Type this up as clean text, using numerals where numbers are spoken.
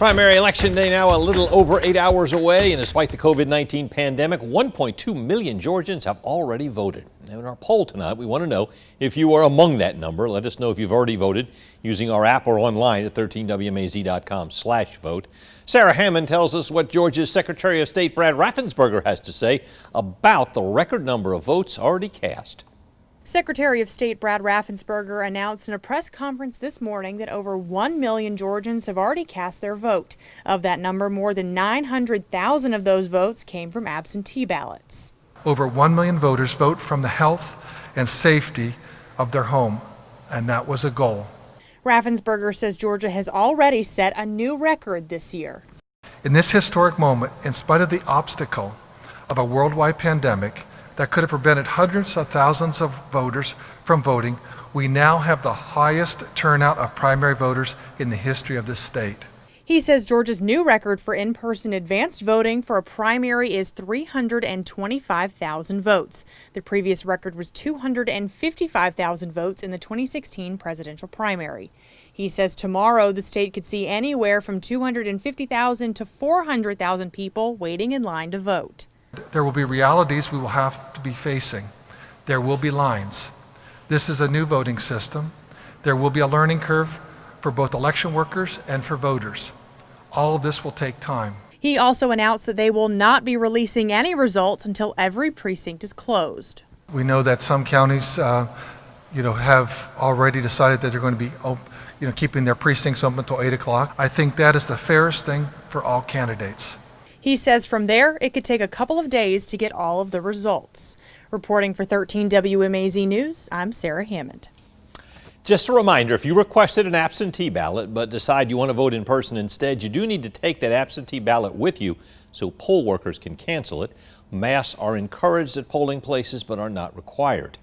Primary election day now a little over 8 hours away, and despite the COVID-19 pandemic, 1.2 million Georgians have already voted. Now in our poll tonight, we want to know if you are among that number. Let us know if you've already voted using our app or online at 13wmaz.com/vote. Sarah Hammond tells us what Georgia's Secretary of State Brad Raffensperger has to say about the record number of votes already cast. Secretary of State Brad Raffensperger announced in a press conference this morning that over 1 million Georgians have already cast their vote. Of that number, more than 900,000 of those votes came from absentee ballots. Over 1 million voters vote from the health and safety of their home, and that was a goal. Raffensperger says Georgia has already set a new record this year. In this historic moment, in spite of the obstacle of a worldwide pandemic that could have prevented hundreds of thousands of voters from voting, we now have the highest turnout of primary voters in the history of this state. He says Georgia's new record for in-person advanced voting for a primary is 325,000 votes. The previous record was 255,000 votes in the 2016 presidential primary. He says tomorrow the state could see anywhere from 250,000 to 400,000 people waiting in line to vote. There will be realities we will have to be facing. There will be lines. This is a new voting system. There will be a learning curve for both election workers and for voters. All of this will take time. He also announced that they will not be releasing any results until every precinct is closed. We know that some counties, have already decided that they're going to be, keeping their precincts open until 8 o'clock. I think that is the fairest thing for all candidates. He says from there, it could take a couple of days to get all of the results. Reporting for 13 WMAZ News, I'm Sarah Hammond. Just a reminder, if you requested an absentee ballot but decide you want to vote in person instead, you do need to take that absentee ballot with you so poll workers can cancel it. Masks are encouraged at polling places but are not required.